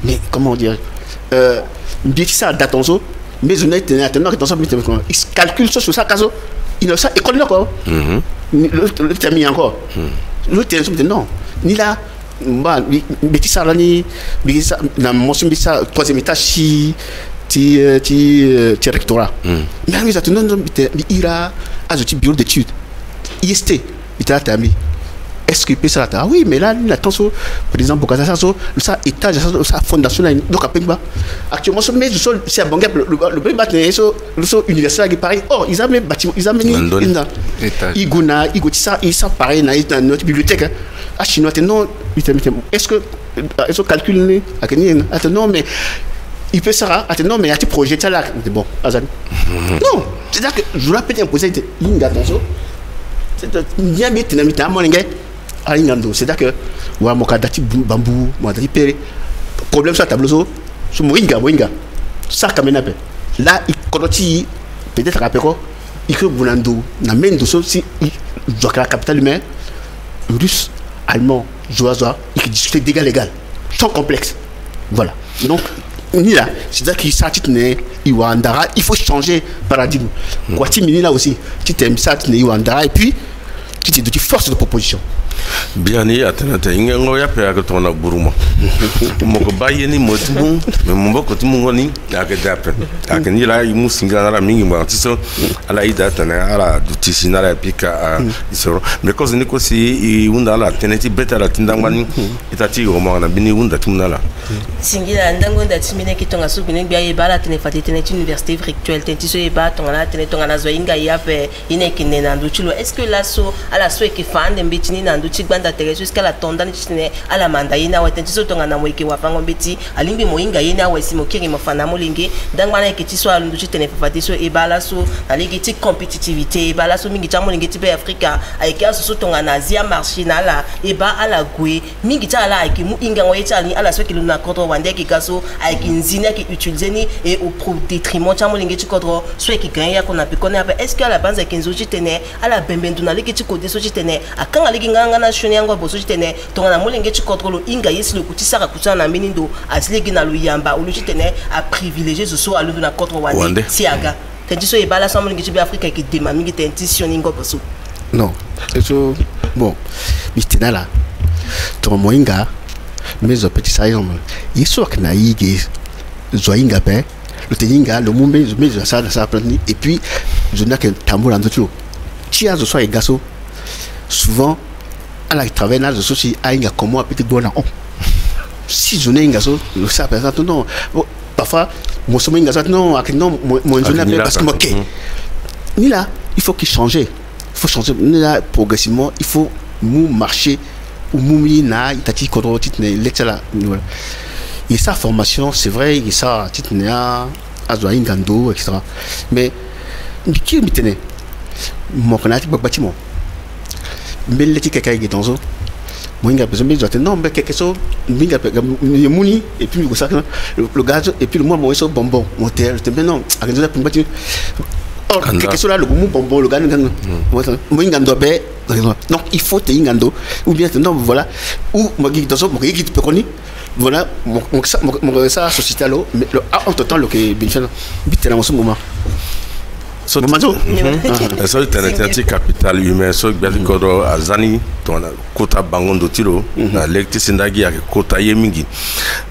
mais comment dire mbeti ça datonzo mais on est attendant que dans ça il calcule sur ça caso il ne ça école là quoi le terme encore le terme non ni là bah beti ça là ni bisa na motion bisa troisième étage si ti rectorat mais ils attendent ira à ce bureau d'études IST, il était là, est-ce qu'il peut ça? Ah oui, mais là, attention, par exemple, pour ça, étage, ça, fondation, donc actuellement, c'est un bon gars, le premier bâtiment, le universitaire qui est pareil. Oh, ils ont mis bâtiment, ils ont mis Iguna, Igotissa, ils sont pareil dans notre bibliothèque. Ah, chinois, non, est-ce que calcule, non, mais il peut ça, non, mais il y a des projets, ça là, bon, non, c'est-à-dire que je vous rappelle un projet, attention, c'est bien mis, c'est-à-dire que ouais, mon cas d'ati bambou, mon d'ati péré, problème ça tableau sur moinga, ça quand même là il connaît peut-être après quoi, il que Boulando, na main de si doit la capitale humaine, russe, allemand, joie, il discute d'égal égal, sans complexe, voilà. Donc ni là, c'est-à-dire qu'il s'attite né Iwandara, il faut changer paradigme. Quoi timini là aussi, tu t'aimes ça né Iwandara et puis tu force de proposition. Bien ni atenata ingo ya pe akatona buruma moko bayeni motimu me mboko timungoni akadape akani la imu singana mingi mwantiso ala ida tana ala dutisina la pika isoro me kozi niko si unda la teneti beta la tindangani itati goma na bini unda tumnala singila ndango ndatimine kitonga subine bia yebala tenefati teneti université virtuelle tentiso yeba tonga tenetonga na zoinga yape inekine na nduchilo est-ce que laso ala so ekifande mbitini na Chigbanda Teresu jusqu'à la tondane chine à la mandaïna ou tentiso tonga na moike wa fango beti alimbi moinga yena wa simokiri mofana molingi dangwana ekiti so alundu chitene fafatiso e bala so aligi ti compétitivité e bala so mingi chamo lingi ti pe Afrika aika so tonga na Asia marché na la e ba ala gwe mingi ta ala aki mu inga ngoye chali ala so kilu na kodro wande ki kaso aki nzina ki utiliser ni et au détriment chamo lingi ti kodro so ki ganya ko na pe kone est-ce que à la base kinzo chitene ala bembendu na ligi ti kode so chitene akanga ligi nganga na shoni yango boso chitene tonga na molenge chi contrôle inga yesi le kuti saka kutana na minindo asilegi na luyamba ulu chitene a privilégier ce so alu na contre wande siaga tentiso e bala samolenge chi be Afrika ki dema mingi tentation ingo boso non eso bon bitena la to moinga mezo petit sayom yeso akna yige zoinga pe le teninga le mumbe mezo ça plani et puis je n'ai que tambour en tout chia zo so e gaso souvent à la travail là je suis à une comment petit bon on si je n'ai gaso le ça par exemple non parfois mon sommeil gaso non non mon journée parce que ok ni là il faut qu'il change il faut changer là progressivement il faut nous marcher ou moumi na itati kodro titne lecture voilà et sa formation c'est vrai et ça titne a azoa ingando etc mais qui me tenait mon canati bâtiment mais les tickets qui est dans zo moi il a besoin de non mais quelque chose il mouni et puis le gaz et puis le moi moi bonbon motel non à raison de bâtiment or quelque chose là le bonbon le gaz moi ingando be donc il faut te ingando ou bien non voilà ou moi qui dans zo moi qui peut connaître voilà mon ça société là mais en tout temps le que bien fait vite dans ce moment so capital humain so bien godo azani tona kota bangondo tiro na lecti sindagi ya kota yemingi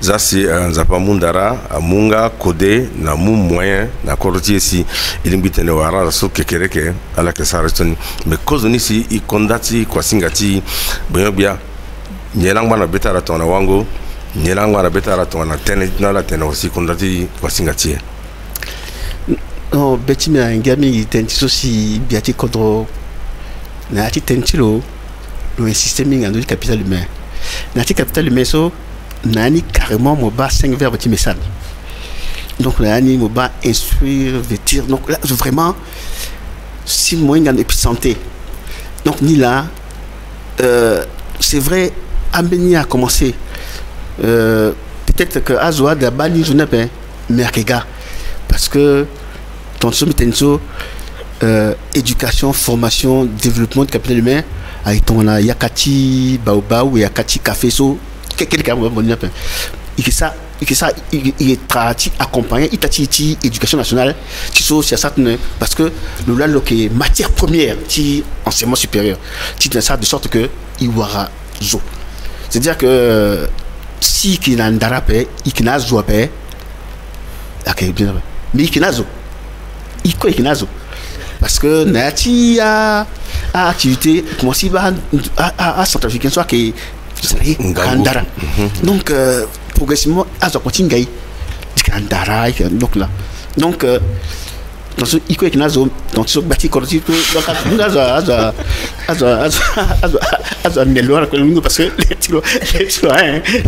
za si nzapa mundara amunga kode na mu moyen na koroti si ilimbitene wara so kekereke ala ke sarestoni mais cause ni si i kondati kwa singati bonyobia nyelangwa na betara tona wango nyelangwa na betara tona tene na la tene aussi kondati kwa singati. Non, beti me ngami tentiso si biati kodro na ati tentilo le système ngando du capital humain na ati capital humain so nani carrément mo ba 5 verbes ti message donc nani mo ba instruire vêtir donc là vraiment si moi ngando et puis santé donc ni là c'est vrai Ambeni a commencé peut-être que Azoa de Bali je n'ai pas mais parce que dans ce métier éducation, formation, développement de capital humain, avec ton Yakati, Baobao, Yakati, Café, so, quelqu'un va venir. Il est accompagné, il t'a éducation nationale, parce que nous l'avons que matière première, enseignement supérieur, ça de sorte que il y aura zo. C'est-à-dire que si il n'a pas de il n'a pas de mais il n'a pas parce que nati a à activité comment si va à centrafricain soit que Ngandara. Donc progressivement à ce continue Ngandara donc là donc dans ce iko qui nazo dans ce bâti collectif donc à melhora que nous parce que les tiro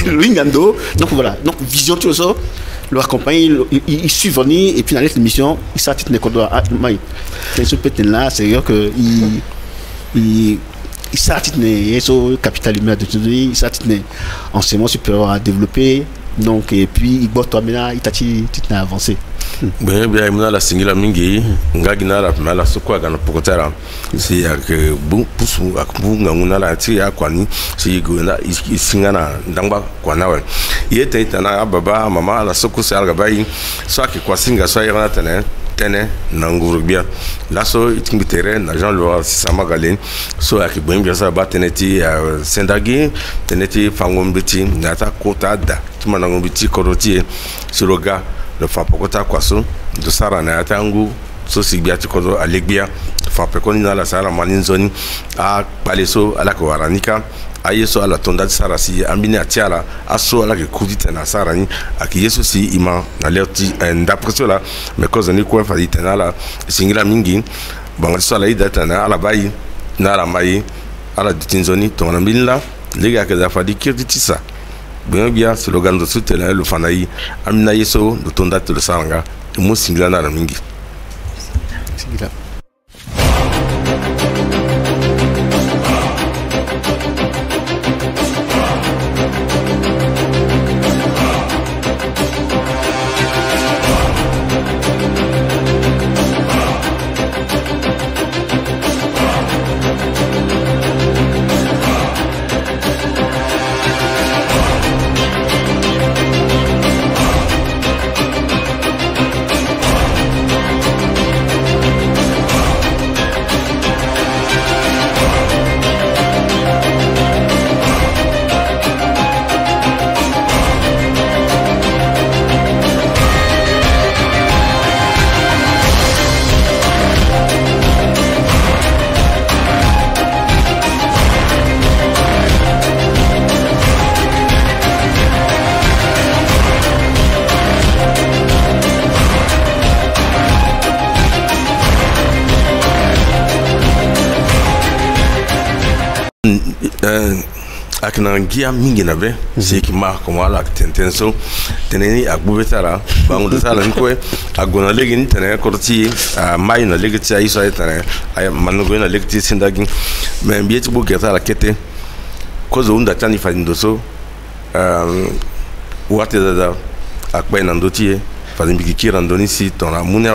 le ngando donc voilà donc vision tout ça le accompagne il suit venir et puis dans l'émission il s'attend ne kodo mai c'est ce petit là c'est que il s'attend ne capital humain de tout il s'attend enseignement supérieur à développer donc et puis il botte maintenant il tati avancé bien bien mona la singila mingi ngagina la mala sokwa gana pokotara si ak bu pusu ak bu nguna la ti ya kwani si gona isingana ndangba kwana we yete tana baba mama la soko sa ga bayi so ak kwasinga so yana tene nanguru bien la so itimbitere na Jean Laurent Samagalen so ak bon bien sa bateneti sendagi teneti fangombiti nata kota da tuma nangombiti koroti suroga le fapokota kwaso de sara na yatangu so sibiati kodo alegbia fapekoni na la sara maninzoni a paleso ala ko waranika ayeso ala tonda sara si ambini atiala aso ala ke kudita na sara ni aki yeso si ima na lerti ndapreso la me koza ni ko fa ditana la singila mingi banga so ala idata na ala bayi na ala mai ala ditinzoni tona binla lega ke da fa dikirtisa bien bien slogan de soutenir le fanaï amina yeso de tonda le sanga mo singla na mingi singla akina ngia mingi na be c'est qui marque comme ala tentenso teneni agbubetara bangu de sala nko agona legi ni tene korti mai na legi tia iso etane ay manugo na legi tia sindagi mais bieti bu geta la kete kozo unda tani fa ndoso wate da akba na ndotie fa mbiki kira ndoni si tona munya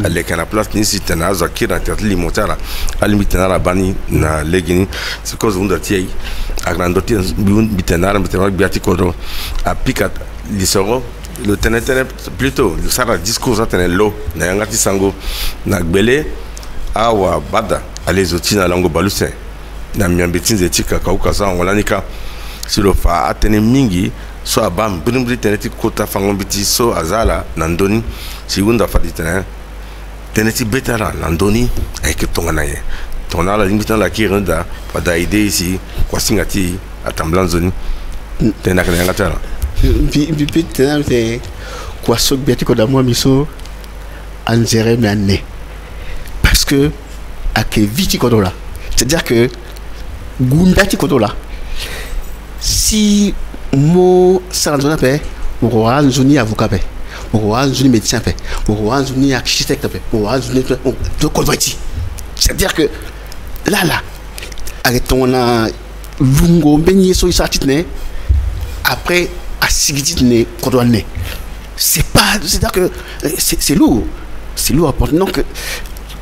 ale kana place ni si tena za kira tatli motara alimitena la bani na legi ni c'est kozo unda tia agrandoti bitenara biati kodo apika lisoro le tenetene plutôt le sara discours atene lo na yangati sango na gbele awa bada alezoti na lango baluse na miambetinze tika kauka sa ngolanika silo fa atene mingi so abam brimbri teneti kota fangombiti so azala nandoni sigunda fa ditene teneti betara nandoni avec tonganaye on a la limite dans la kirenda pada idée ici quoi singati atamblanzoni tena kana ngatala bi tena te quoi sok biati ko da moi miso anzere mané parce que ake viti ko dola c'est-à-dire que gundati ko dola si mo sarandona pe mo roi zoni avocat pe mo roi zoni médecin pe mo roi zoni architecte pe mo roi zoni de converti c'est-à-dire que là arrêtons na lungo benye so isatitne après à sigitne kodwane c'est pas c'est-à-dire que c'est lourd à porter donc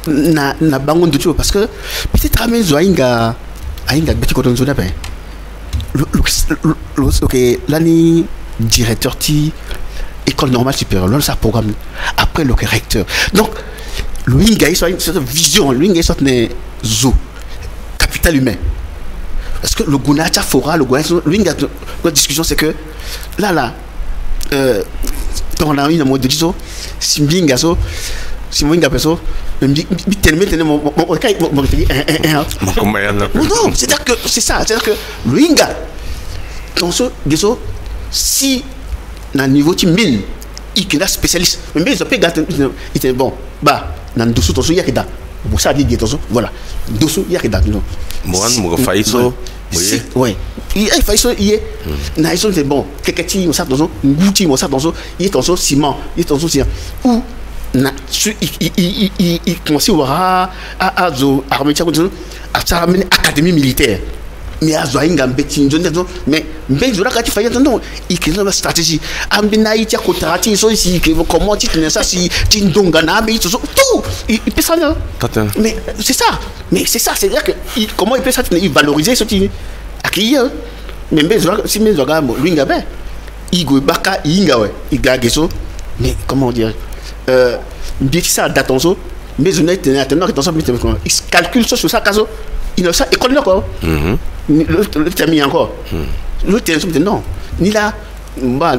na bangon de tout parce que peut-être amezo ainga beti kodon zona ben OK l'année directeur ti école normale supérieure là ça programme après le recteur donc lui il a une vision lui il a une zo capital humain parce que le Gounacha fora le Gounacha lui la discussion c'est que là on a une mode de disons simbinga so si moi, il y a personne, je me dis, non, c'est-à-dire que c'est ça, c'est-à-dire que le Inga, si, dans le niveau de mine, il est spécialiste, mais ils ont pas gâté, il était bon, bah, dans le dessous, il y a que pour ça, il dit, voilà, dessous, il y a que moi, je failli oui, il faut y est. Ils sont bon. Quelqu'un qui on s'attend, goûter on s'attend, il est en ciment, il est en ciment. Ou il commence à armer à académie militaire. Mais à Zoinga Betty, mais je l'ai fait non, il y a une stratégie. Ambinaï tia kotarati so ici que comment tu tenais ça si tu ndongana mais tout il peut ça mais c'est ça c'est-à-dire que comment il peut ça il valoriser ce qui accueillir mais si mes organes luinga ben il go baka inga ouais il gagne ça mais comment dire bien ça d'attention mais je n'ai tenant attention il calcule sur ça caso il ne ça école là quoi le terme encore le terme non ni là bah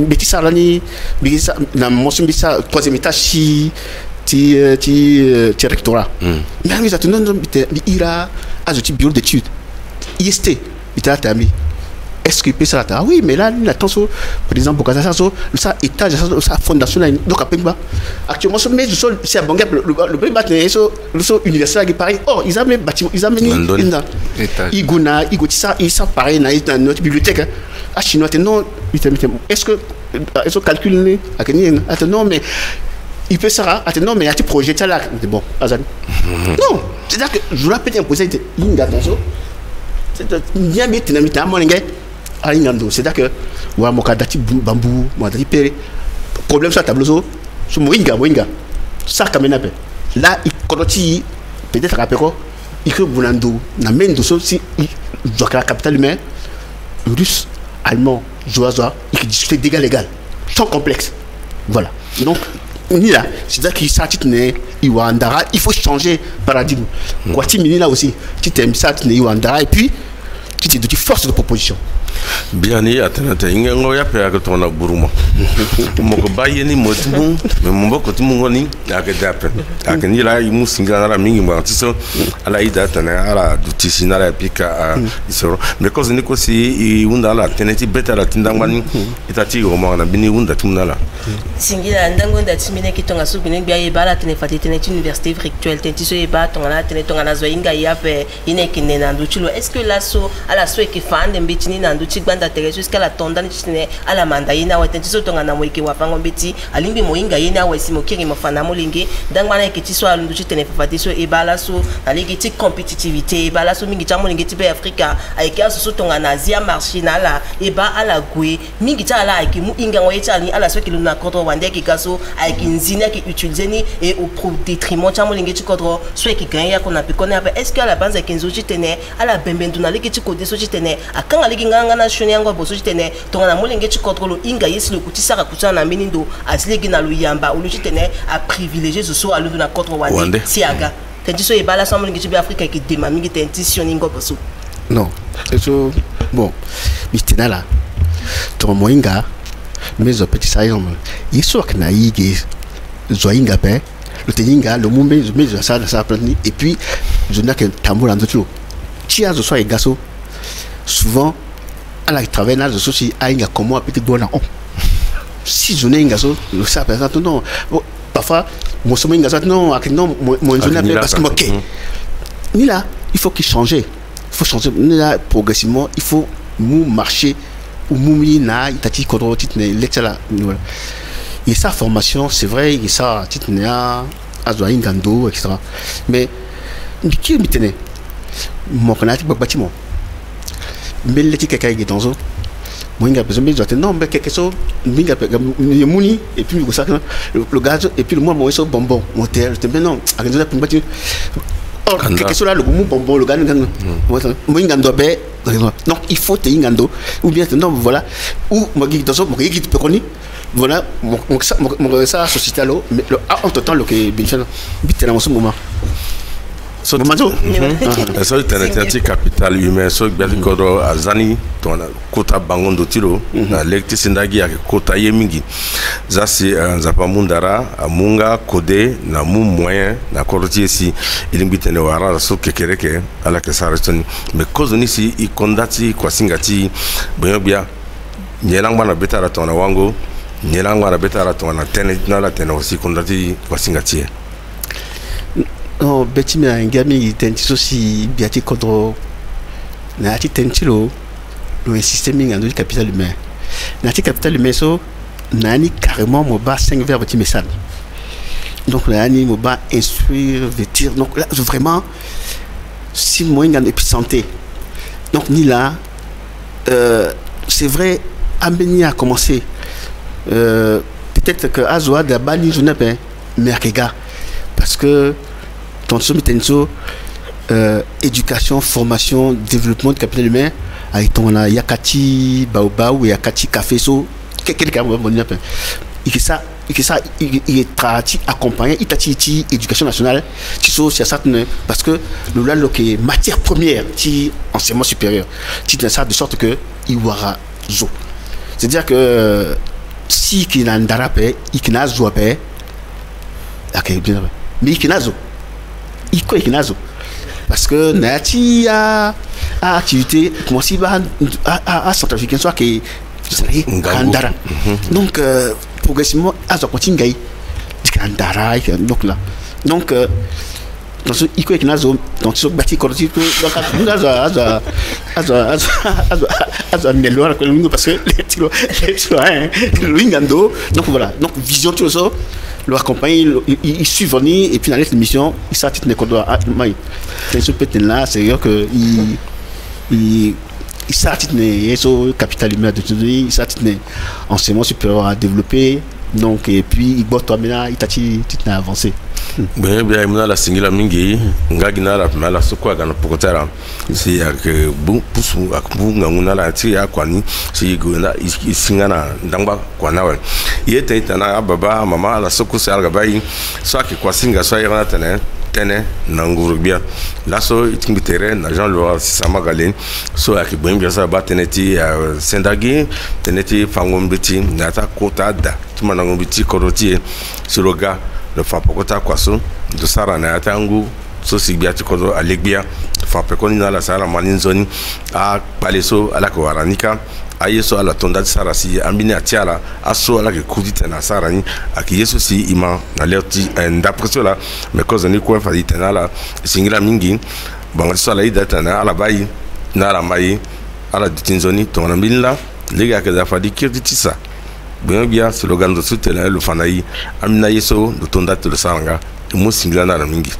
petit ça là ni ça na motion ça troisième étage si ti rectorat mais ils attendent ira à ce bureau d'études IST il a terminé est-ce qu'il peut ça oui mais là attention par exemple pour ça étage ça fondation là donc à Pemba actuellement mais c'est un bon gap le premier bâtiment le universitaire qui pareil oh ils ont mis bâtiment ils ont mis étage il ça pareil dans notre bibliothèque à chinois non est-ce que calcule à non mais il peut ça non mais il y a des projets là bon non c'est-à-dire que je rappelle un projet une attention c'est bien c'est-à-dire que wa mokadati bambou mokadati pere problème ça tableau so moinga ça kamena pe là il konoti peut-être rappel ko il que bunando na mendo so si doit la capitale humaine russe allemand joie il discuter d'égal légal sans complexe voilà donc ni là c'est-à-dire qu'il s'attite Iwandara il faut changer paradigme quoi timini là aussi tu t'aimes ça tu Iwandara et puis tu force de proposition bien ni atanata ingo ya pe akatona buruma moko bayeni motumu me mboko tumungo ni akadape akani la imu singana mingi mwantiso ala ida tana ala dutisina la pika isoro me cause niko si unda la teneti beta la tindangani itati goma na bini unda tumnala singila ndango ndatimine kitonga subine bia yebala tenefati teneti université virtuelle tentiso yeba tonga tenetonga na zoinga yape inekine na nduchilo est-ce que laso ala so ki fande mbitini na nduchi gbanda tere jusqu'à la tondane chine ala manda yina wa tentiso tonga na moike wa fango mbiti alimbi moinga yina wa simokiri mofana molingi dangwana ekitiso alunduchi tenefati so ebala so aligi ti compétitivité ebala so mingi chamo lingi ti pe Afrika aika so tonga na Asia marché na la eba ala gwe mingi ta ala ki mu inga wa yetali ala so ki luna kodro wande ki kaso aiki nzina ki utiliser ni et au détriment chamo lingi ti kodro so ki ganya ko na pe kone est-ce que à la base ki nzochi tene ala bembendu na ligi ti kode so tene akanga ligi nganga na shoni yango boso tene tonga na molenge ti contrôle inga yesi le kuti saka kutana na minindo aslegi na luyamba ulu tene a privilégier so so alu na contre wande siaga tenti so ebala so molenge ti bi Afrika ki dema mingi tension ingo boso non so bon bitena là to moinga mais au petit sayom yeso kana yige zoinga pe le teninga le mumbe mais ça plani et puis je n'ai que tambour en tout ti a so gaso souvent à la travail là je suis à inga comment petit bon on si je n'ai gaso le ça par exemple non parfois mon sommeil gaso non non mon journée parce que ok ni là il faut qu'il change il faut changer là progressivement il faut nous marcher ou moumi na itati kodro titne lecture voilà et sa formation c'est vrai et ça titne a azoa ingando etc mais qui mitene mon canati bâtiment mais les tickets qui dans zo moinga besoin de non mais quelque chose minga muni et puis le gaz et puis le moi so bonbon motel non à nous pour bâtiment or quelque chose là le bonbon le gaz moinga ndobe donc il faut te ingando ou bien non voilà ou moi qui dans zo moi qui peut connaître voilà mon ça société là mais entre temps le que bien fait vite dans ce moment so capital humain so biati kodo azani tona kota bangondo tiro na lekti sindagi ya kota yemingi zasi nzapa mundara amunga kode na mu moyen na koroti si ilimbitene wara so kekereke ala ke sarestoni mais cause ni si i kondati kwa singati bonyobia nyelangwa na betara tona wango nyelangwa na betara tona tene na la tene aussi kondati kwa singati. Non, beti me ngami tentiso si biati kodro na ati tentilo le système ngando du capital humain. Na ati capital humain so nani carrément mo ba 5 verbes beti mesal. Donc nani mo ba instruire, vêtir. Donc là vraiment si moi ngando et puis santé. Donc ni là c'est vrai Ambeni a commencé peut-être que Azoa de Bali je n'ai pas mais parce que Tenso, éducation, formation, développement de capital humain, avec ton Yakati, Baobao, Yakati, Café, so, quelqu'un il est accompagné, il t'a éducation nationale, parce que nous l'avons matière première, enseignement supérieur, ça de sorte que il y aura zo. C'est-à-dire que si il y a un darapé, il y a un zoapé, mais il y a un zo. Parce que Nati a activité commencé à centrafricain soit que Gandara. Donc progressivement à ce continue Gandara donc là donc dans ce iko ekinazo dans ce bâti corrosif donc parce que les Lingando donc voilà donc vision tout ça le accompagner il suit venir et puis dans l'émission il s'attite ne kodo mai c'est ce petit là c'est que il s'attite ne so capital humain de tout il s'attite ne enseignement supérieur à développer donc et puis il botte maintenant il tati titna avancé bien bien mona la singila mingi ngagina la mala sokwa gana pokotara si ak bu pusu ak bu nguna la ti ya kwani si gona isingana ndangba kwanawe yete itana baba mama la soko sa gabai so ak kwasinga so yana tene nanguru bien la so itimbitere na Jean Laurent Samagalen so ak boyim sa ba teneti sendagi teneti fangombiti na ta kota da tuma nangombiti koroti suroga le Fapokota Kwaso, de Sarana Tangu, Sosi Biatikodo, à Legbia, Fapekonina, la Sara Maninzoni, à Paleso, à la Koaranika, à Yeso, à la Tonda de Sarasi, à Miniatiala, à So, à la Koudite, à Sarani, à qui Yeso si, Ima, à l'Erti, d'après cela, mais cause de quoi, Faditana, Singla Mingi, Bangasola, Datana, à la Baye, Nara Maye, à la Tinzoni, Tonamilla, les gars que Fadi Kirtissa. Bien slogan de soutenir le fanaï amina yeso de tondat le saranga mo singla na mingi.